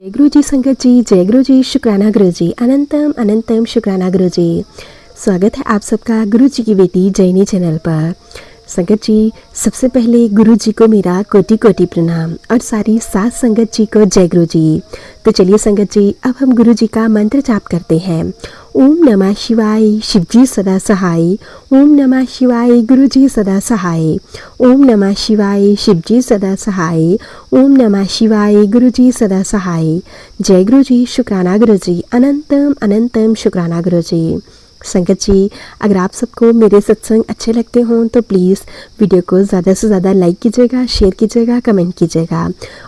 जय गुरु जी संगत जी, जय गुरु जी, शुक्राना गुरु जी, अनंतम अनंतम शुक्राना गुरु जी। स्वागत है आप सबका गुरु जी की बेटी जैनी चैनल पर। संगत जी, सबसे पहले गुरु जी को मेरा कोटि कोटि प्रणाम और सारी सात संगत जी को जय गुरु जी। तो चलिए संगत जी, अब हम गुरु जी का मंत्र जाप करते हैं। ओम नमः शिवाय, शिव जी सदा सहाय। ओम नमः शिवाय, गुरु जी सदा सहाय। ओम नमः शिवाय, शिव जी सदा सहाय। ओम नमः शिवाय, गुरु जी सदा सहाय। जय गुरु जी, शुक्राना गुरु जी, अनंतम अनंतम शुक्राना गुरु जी। संगत जी, अगर आप सबको मेरे सत्संग अच्छे लगते हों तो प्लीज़ वीडियो को ज़्यादा से ज़्यादा लाइक कीजिएगा, शेयर कीजिएगा, कमेंट कीजिएगा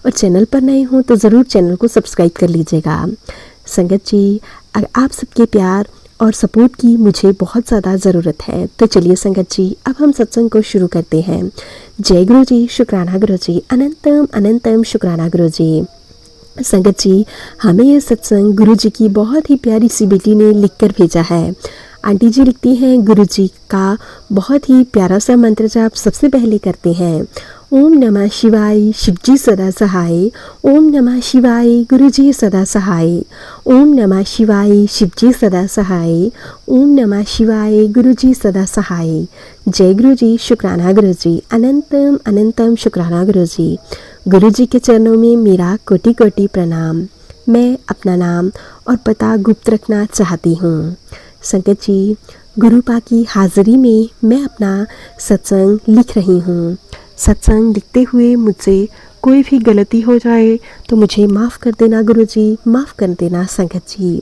और चैनल पर नए हों तो ज़रूर चैनल को सब्सक्राइब कर लीजिएगा। संगत जी, अगर आप सबके प्यार और सपोर्ट की मुझे बहुत ज़्यादा ज़रूरत है। तो चलिए संगत जी, अब हम सत्संग को शुरू करते हैं। जय गुरु जी, शुक्राना गुरु जी, अनंतम अनंतम शुक्राना गुरु जी। संगत जी, हमें यह सत्संग गुरु जी की बहुत ही प्यारी सी बेटी ने लिखकर भेजा है। आंटी जी लिखती हैं, गुरु जी का बहुत ही प्यारा सा मंत्र जाप सबसे पहले करते हैं। ओम नमः शिवाय, शिव जी सदा सहाय। ओम नमः शिवाय, गुरु जी सदा सहाय। ओम नमः शिवाय, शिव जी सदा सहाय। ओम नमः शिवाय, गुरु जी सदा सहाय। जय गुरु जी, शुक्राना गुरु जी, अनंतम अनंतम शुक्राना गुरु जी। गुरु जी के चरणों में मेरा कोटि कोटि प्रणाम। मैं अपना नाम और पता गुप्त रखना चाहती हूँ। संगत जी, गुरु पा की हाज़िरी में मैं अपना सत्संग लिख रही हूँ। सत्संग लिखते हुए मुझसे कोई भी गलती हो जाए तो मुझे माफ़ कर देना गुरु जी, माफ़ कर देना संगत जी।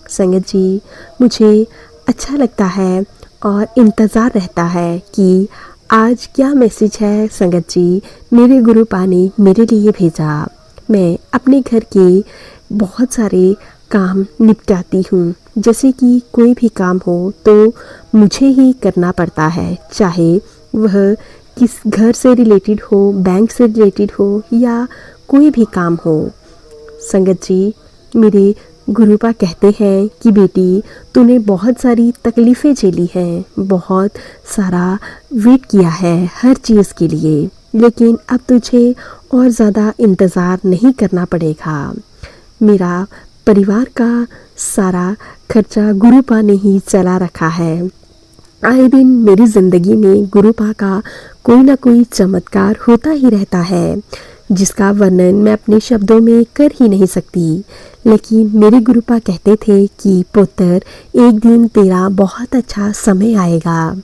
संगत जी, मुझे अच्छा लगता है और इंतज़ार रहता है कि आज क्या मैसेज है संगत जी मेरे गुरु पा ने मेरे लिए भेजा। मैं अपने घर के बहुत सारे काम निपटाती हूँ। जैसे कि कोई भी काम हो तो मुझे ही करना पड़ता है, चाहे वह किस घर से रिलेटेड हो, बैंक से रिलेटेड हो या कोई भी काम हो। संगत जी, मेरे गुरुपा कहते हैं कि बेटी, तूने बहुत सारी तकलीफ़ें झेली हैं, बहुत सारा वेट किया है हर चीज़ के लिए, लेकिन अब तुझे और ज़्यादा इंतज़ार नहीं करना पड़ेगा। मेरा परिवार का सारा खर्चा गुरुपा ने ही चला रखा है। आए दिन मेरी ज़िंदगी में गुरुपा का कोई ना कोई चमत्कार होता ही रहता है, जिसका वर्णन मैं अपने शब्दों में कर ही नहीं सकती। लेकिन मेरे गुरुपा कहते थे कि पुत्र, एक दिन तेरा बहुत अच्छा समय आएगा।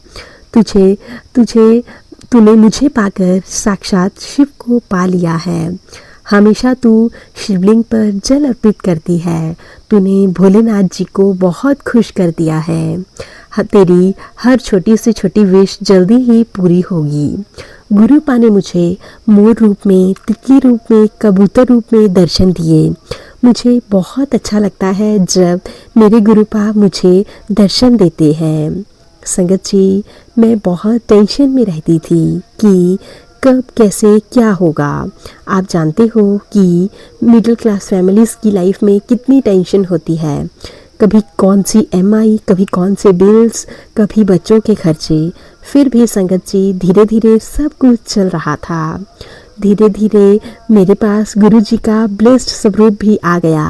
तूने मुझे पाकर साक्षात शिव को पा लिया है। हमेशा तू शिवलिंग पर जल अर्पित करती है। तूने भोलेनाथ जी को बहुत खुश कर दिया है। तेरी हर छोटी से छोटी विश जल्दी ही पूरी होगी। गुरुपा ने मुझे मोर रूप में, तितली रूप में, कबूतर रूप में दर्शन दिए। मुझे बहुत अच्छा लगता है जब मेरे गुरुपा मुझे दर्शन देते हैं। संगत जी, मैं बहुत टेंशन में रहती थी कि कब कैसे क्या होगा। आप जानते हो कि मिडिल क्लास फैमिलीज़ की लाइफ में कितनी टेंशन होती है। कभी कौन सी EMI, कभी कौन से बिल्स, कभी बच्चों के खर्चे। फिर भी संगत जी, धीरे धीरे सब कुछ चल रहा था। धीरे धीरे मेरे पास गुरु जी का ब्लेस्ड स्वरूप भी आ गया।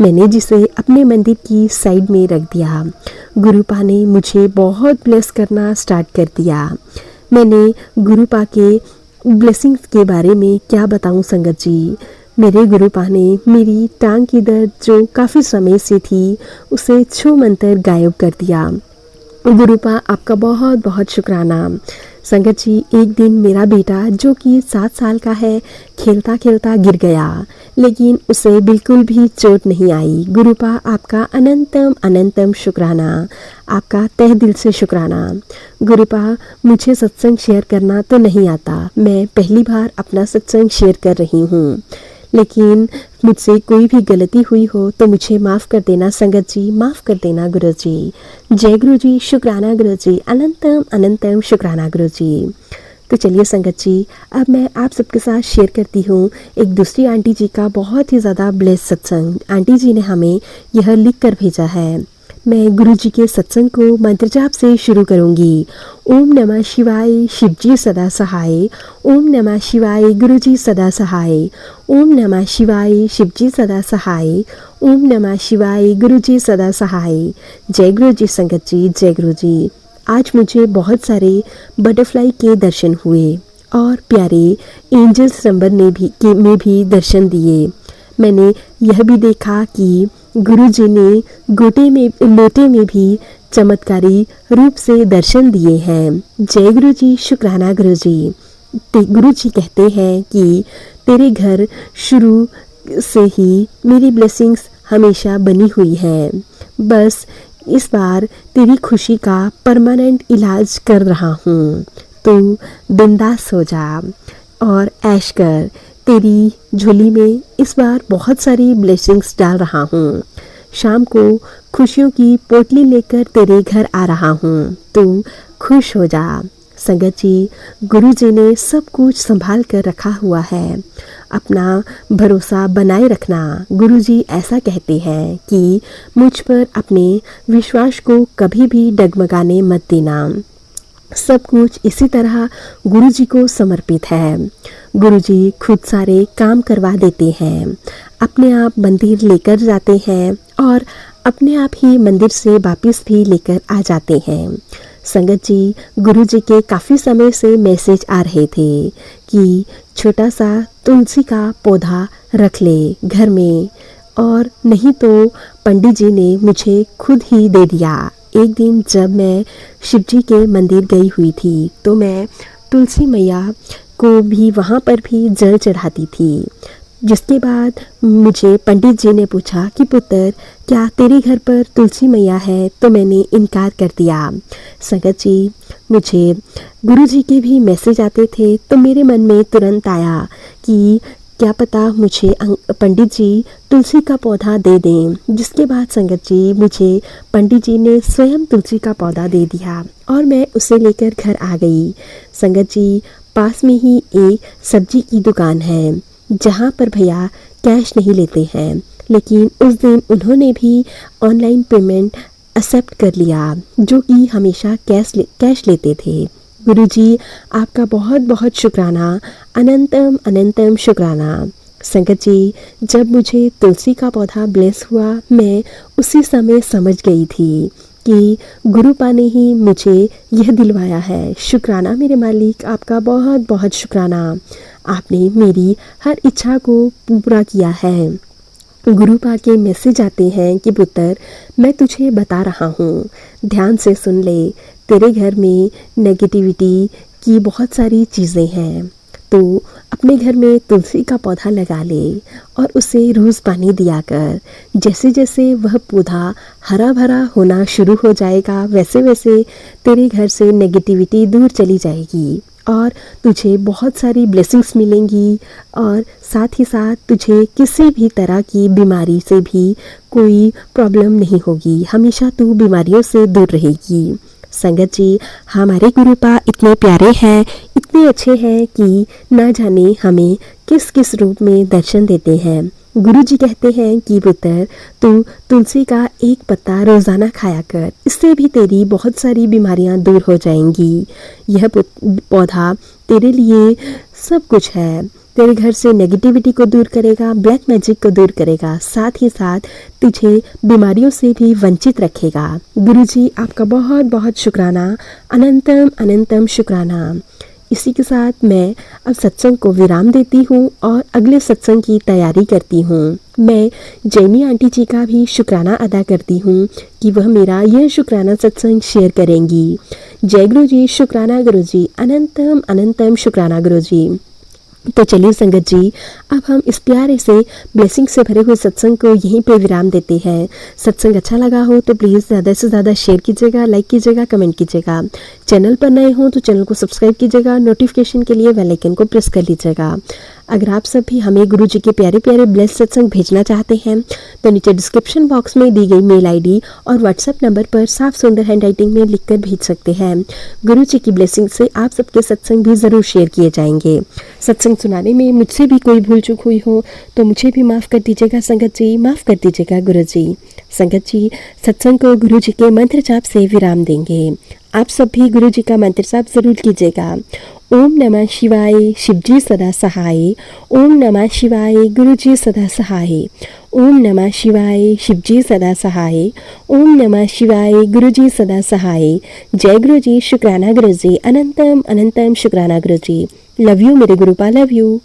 मैंने जिसे अपने मंदिर की साइड में रख दिया। गुरुपा ने मुझे बहुत ब्लेस करना स्टार्ट कर दिया। मैंने गुरुपा के ब्लेसिंग्स के बारे में क्या बताऊं संगत जी। मेरे गुरुपा ने मेरी टांग की दर्द जो काफ़ी समय से थी उसे छू मंतर गायब कर दिया। गुरुपा, आपका बहुत बहुत शुक्राना। संगत जी, एक दिन मेरा बेटा जो कि 7 साल का है, खेलता खेलता गिर गया, लेकिन उसे बिल्कुल भी चोट नहीं आई। गुरुपा, आपका अनंतम अनंतम शुक्राना, आपका तहे दिल से शुक्राना। गुरुपा, मुझे सत्संग शेयर करना तो नहीं आता। मैं पहली बार अपना सत्संग शेयर कर रही हूँ, लेकिन मुझसे कोई भी गलती हुई हो तो मुझे माफ़ कर देना संगत जी, माफ़ कर देना गुरु जी। जय गुरु जी, शुक्राना गुरु जी, अनंतम अनंतम शुक्राना गुरु जी। तो चलिए संगत जी, अब मैं आप सबके साथ शेयर करती हूँ एक दूसरी आंटी जी का बहुत ही ज़्यादा ब्लेस सत्संग। आंटी जी ने हमें यह लिख कर भेजा है। मैं गुरु जी के सत्संग को मंत्र जाप से शुरू करूंगी। ओम नमः शिवाय, शिव जी सदा सहाय। ओम नमः शिवाय, गुरु जी सदा सहाय। ओम नमः शिवाय, शिव जी सदा सहाय। ओम नमः शिवाय, गुरु जी सदा सहाय। जय गुरु जी संगत जी, जय गुरु जी। आज मुझे बहुत सारे बटरफ्लाई के दर्शन हुए और प्यारे एंजल्स नंबर में भी दर्शन दिए। मैंने यह भी देखा कि गुरु जी ने लोटे में भी चमत्कारी रूप से दर्शन दिए हैं। जय गुरु जी, शुक्राना गुरु जी। गुरु जी कहते हैं कि तेरे घर शुरू से ही मेरी ब्लेसिंग्स हमेशा बनी हुई है। बस इस बार तेरी खुशी का परमानेंट इलाज कर रहा हूँ। तू बिंदास हो जा और ऐश कर। तेरी झोली में इस बार बहुत सारी ब्लेसिंग्स डाल रहा हूँ। शाम को खुशियों की पोटली लेकर तेरे घर आ रहा हूँ। तू खुश हो जा। संगत जी, गुरु जी ने सब कुछ संभाल कर रखा हुआ है। अपना भरोसा बनाए रखना। गुरु जी ऐसा कहते हैं कि मुझ पर अपने विश्वास को कभी भी डगमगाने मत देना। सब कुछ इसी तरह गुरु जी को समर्पित है। गुरु जी खुद सारे काम करवा देते हैं। अपने आप मंदिर लेकर जाते हैं और अपने आप ही मंदिर से वापस भी लेकर आ जाते हैं। संगत जी, गुरु जी के काफ़ी समय से मैसेज आ रहे थे कि छोटा सा तुलसी का पौधा रख ले घर में, और नहीं तो पंडित जी ने मुझे खुद ही दे दिया। एक दिन जब मैं शिव जी के मंदिर गई हुई थी तो मैं तुलसी मैया को भी वहाँ पर भी जल चढ़ाती थी। जिसके बाद मुझे पंडित जी ने पूछा कि पुत्र, क्या तेरे घर पर तुलसी मैया है? तो मैंने इनकार कर दिया। संगत जी, मुझे गुरु जी के भी मैसेज आते थे तो मेरे मन में तुरंत आया कि क्या पता मुझे पंडित जी तुलसी का पौधा दे दें। जिसके बाद संगत जी, मुझे पंडित जी ने स्वयं तुलसी का पौधा दे दिया और मैं उसे लेकर घर आ गई। संगत जी, पास में ही एक सब्जी की दुकान है जहाँ पर भैया कैश नहीं लेते हैं, लेकिन उस दिन उन्होंने भी ऑनलाइन पेमेंट एक्सेप्ट कर लिया, जो कि हमेशा कैश लेते थे। गुरु जी, आपका बहुत बहुत शुक्राना, अनंतम अनंतम शुक्राना। संगत जी, जब मुझे तुलसी का पौधा ब्लेस हुआ, मैं उसी समय समझ गई थी कि गुरुपा ने ही मुझे यह दिलवाया है। शुक्राना मेरे मालिक, आपका बहुत बहुत शुक्राना। आपने मेरी हर इच्छा को पूरा किया है। गुरुपा के मैसेज आते हैं कि पुत्र, मैं तुझे बता रहा हूँ, ध्यान से सुन ले। तेरे घर में नेगेटिविटी की बहुत सारी चीज़ें हैं, तो अपने घर में तुलसी का पौधा लगा ले और उसे रोज़ पानी दिया कर। जैसे जैसे वह पौधा हरा भरा होना शुरू हो जाएगा, वैसे वैसे तेरे घर से नेगेटिविटी दूर चली जाएगी और तुझे बहुत सारी ब्लेसिंग्स मिलेंगी और साथ ही साथ तुझे किसी भी तरह की बीमारी से भी कोई प्रॉब्लम नहीं होगी। हमेशा तू बीमारियों से दूर रहेगी। संगत जी, हमारे गुरुपा इतने प्यारे हैं, इतने अच्छे हैं कि ना जाने हमें किस किस रूप में दर्शन देते हैं। गुरु जी कहते हैं कि पुत्र, तू तुलसी का एक पत्ता रोज़ाना खाया कर, इससे भी तेरी बहुत सारी बीमारियां दूर हो जाएंगी। यह पौधा तेरे लिए सब कुछ है। तेरे घर से नेगेटिविटी को दूर करेगा, ब्लैक मैजिक को दूर करेगा, साथ ही साथ तुझे बीमारियों से भी वंचित रखेगा। गुरु जी, आपका बहुत बहुत शुक्राना, अनंतम अनंतम शुक्राना। इसी के साथ मैं अब सत्संग को विराम देती हूँ और अगले सत्संग की तैयारी करती हूँ। मैं जैनी आंटी जी का भी शुक्राना अदा करती हूँ कि वह मेरा यह शुक्राना सत्संग शेयर करेंगी। जय गुरु जी, शुक्राना गुरु जी, अनंतम अनंतम शुक्राना गुरु जी। तो चलिए संगत जी, अब हम इस प्यारे से ब्लेसिंग से भरे हुए सत्संग को यहीं पे विराम देते हैं। सत्संग अच्छा लगा हो तो प्लीज़ ज़्यादा से ज़्यादा शेयर कीजिएगा, लाइक कीजिएगा, कमेंट कीजिएगा। चैनल पर नए हो तो चैनल को सब्सक्राइब कीजिएगा, नोटिफिकेशन के लिए बेल आइकन को प्रेस कर लीजिएगा। अगर आप सब भी हमें गुरु जी के प्यारे प्यारे ब्लेस सत्संग भेजना चाहते हैं तो नीचे डिस्क्रिप्शन बॉक्स में दी गई मेल आईडी और व्हाट्सएप नंबर पर साफ सुंदर हैंडराइटिंग में लिखकर भेज सकते हैं। गुरु जी की ब्लेसिंग से आप सबके सत्संग भी ज़रूर शेयर किए जाएंगे। सत्संग सुनाने में मुझसे भी कोई भूल चूक हुई हो तो मुझे भी माफ़ कर दीजिएगा संगत जी, माफ़ कर दीजिएगा गुरु जी। संगत जी, सत्संग को गुरु जी के मंत्र जाप से विराम देंगे। आप सब भी गुरु जी का मंत्र जाप जरूर कीजिएगा। ओम नमः शिवाय, शिवजी सदा सहाय। ओम नमः शिवाय, गुरु जी सदा सहाय। ओम नमः शिवाय, शिवजी सदा सहाय। ओम नमः शिवाय, गुरु जी सदा सहाय। जय गुरु जी, शुक्राना गुरु जी, अनंतम अनंतम शुक्राना गुरु जी। लव यू मेरे गुरुपा, लव यू।